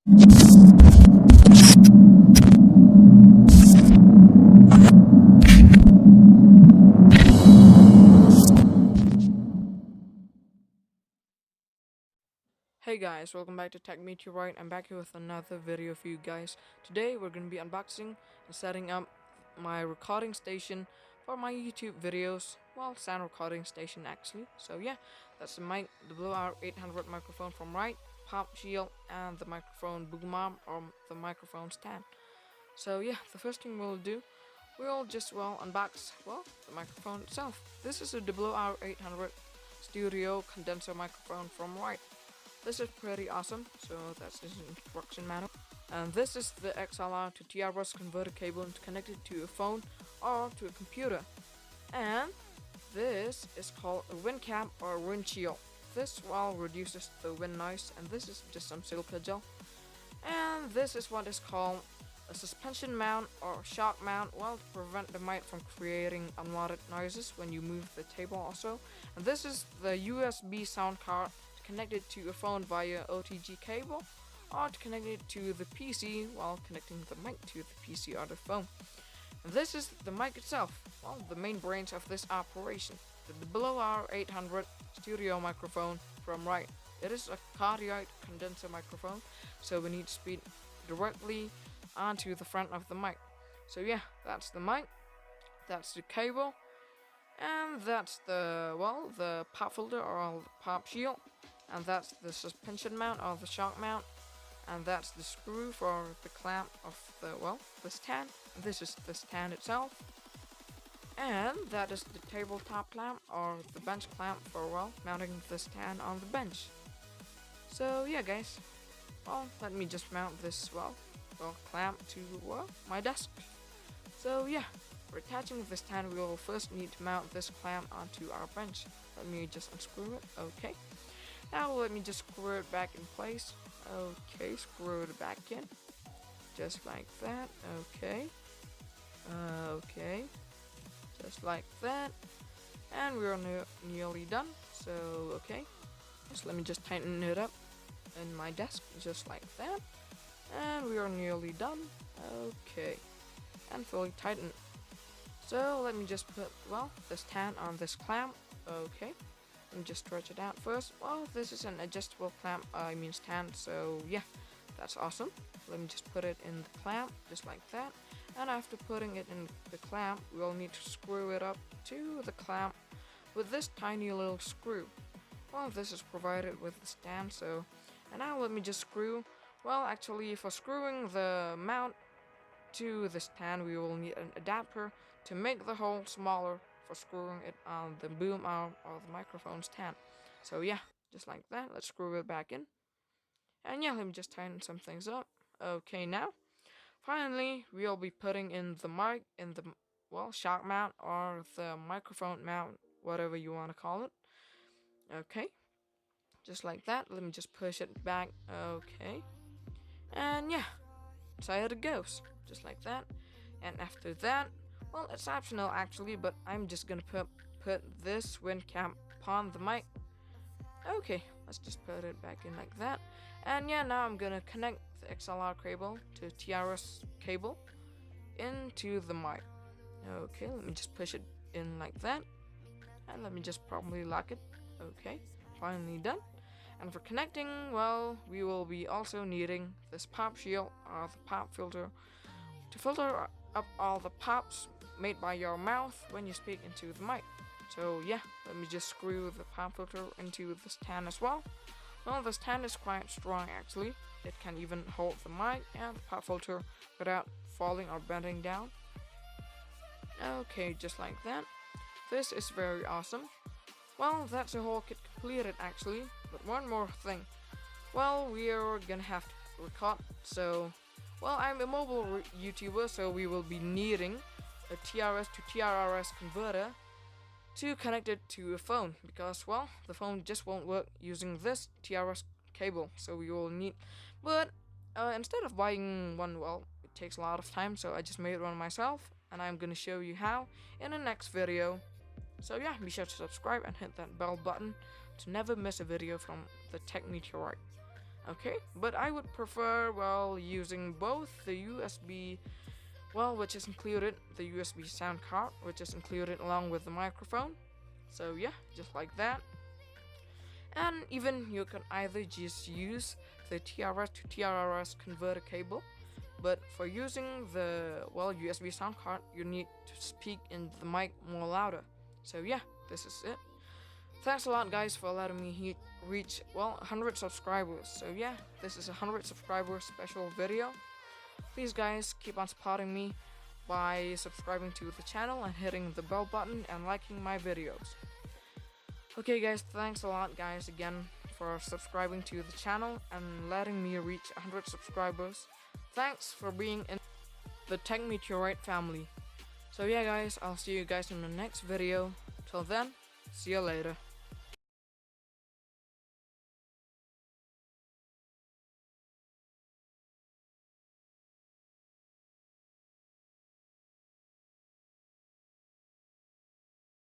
Hey guys, welcome back to Tech Meteorite. I'm back here with another video for you guys. Today we're going to be unboxing and setting up my recording station for my YouTube videos. Well, sound recording station actually. So yeah, that's the mic, the Blue R800 microphone from Right, Pop Shield, and the microphone Boom Arm or the microphone stand. So yeah, the first thing we'll do, we'll just unbox the microphone itself. This is a Blue R800 Studio condenser microphone from Right. This is pretty awesome, so that's this instruction manual. And this is the XLR to TRS converter cable connected to a phone or to a computer. And this is called a wind cap or wind shield. This reduces the wind noise, and this is just some silica gel. And this is what is called a suspension mount or shock mount, to prevent the mic from creating unwanted noises when you move the table also. And this is the USB sound card connected to a phone via OTG cable, or to connect it to the PC while connecting the mic to the PC or the phone. And this is the mic itself, the main brains of this operation, the Below R800 Studio microphone from Right. It is a cardioid condenser microphone, so we need to speak directly onto the front of the mic. So yeah, that's the mic, that's the cable, and that's the pop filter or the pop shield. And that's the suspension mount or the shock mount, and that's the screw for the clamp of the stand. And this is the stand itself, and that is the tabletop clamp or the bench clamp for mounting the stand on the bench. So yeah guys, let me just mount this clamp to my desk. So yeah, for attaching the stand, we will first need to mount this clamp onto our bench. Let me just unscrew it. Okay. Now let me just screw it back in place. Okay, screw it back in. Just like that. Okay. Okay. Just like that. And we're nearly done. So, okay. Let me just tighten it up in my desk. Just like that. And we are nearly done. Okay. And fully tightened. So, let me just put, the stand on this clamp. Okay. And just stretch it out first. This is an adjustable clamp, stand, so yeah, that's awesome. Let me just put it in the clamp, just like that. And after putting it in the clamp, we'll need to screw it up to the clamp with this tiny little screw. This is provided with the stand, so. And now let me just screw. Actually, for screwing the mount to the stand, we will need an adapter to make the hole smaller for screwing it on the boom arm or the microphone stand. So yeah, just like that. Let's screw it back in. And yeah, let me just tighten some things up. Okay, now finally we'll be putting in the mic in the shock mount or the microphone mount, whatever you want to call it. Okay, just like that. Let me just push it back. Okay, and yeah, so it goes, just like that. And after that, it's optional actually, but I'm just gonna put this wind cap upon the mic. Okay, let's just put it back in like that. And yeah, now I'm gonna connect the XLR cable to TRS cable into the mic. Okay, let me just push it in like that. And let me just probably lock it. Okay, finally done. And for connecting, we will be also needing this pop shield or the pop filter to filter up all the pops made by your mouth when you speak into the mic. So yeah, let me just screw the pop filter into the stand as well. The stand is quite strong actually. It can even hold the mic and the pop filter without falling or bending down. Okay, just like that. This is very awesome. That's the whole kit completed actually. But one more thing. We are gonna have to record, so I'm a mobile YouTuber, so we will be needing a TRS to TRRS converter to connect it to a phone, because the phone just won't work using this TRS cable, so we will need, but instead of buying one, it takes a lot of time, so I just made one myself, and I'm gonna show you how in the next video. So yeah, be sure to subscribe and hit that bell button to never miss a video from the Tech Meteorite. Okay, but I would prefer, well, using both the USB, well, which is included, the USB sound card, which is included along with the microphone. So yeah, just like that. And even you can either just use the TRS to TRS converter cable, but for using the, well, USB sound card, you need to speak in the mic more louder. So yeah, this is it. Thanks a lot, guys, for letting me reach, well, 100 subscribers. So yeah, this is a 100 subscriber special video. Please, guys, keep on supporting me by subscribing to the channel and hitting the bell button and liking my videos. Okay, guys, thanks a lot, guys, again for subscribing to the channel and letting me reach 100 subscribers. Thanks for being in the Tech Meteorite family. So yeah, guys, I'll see you guys in the next video. Till then, see you later.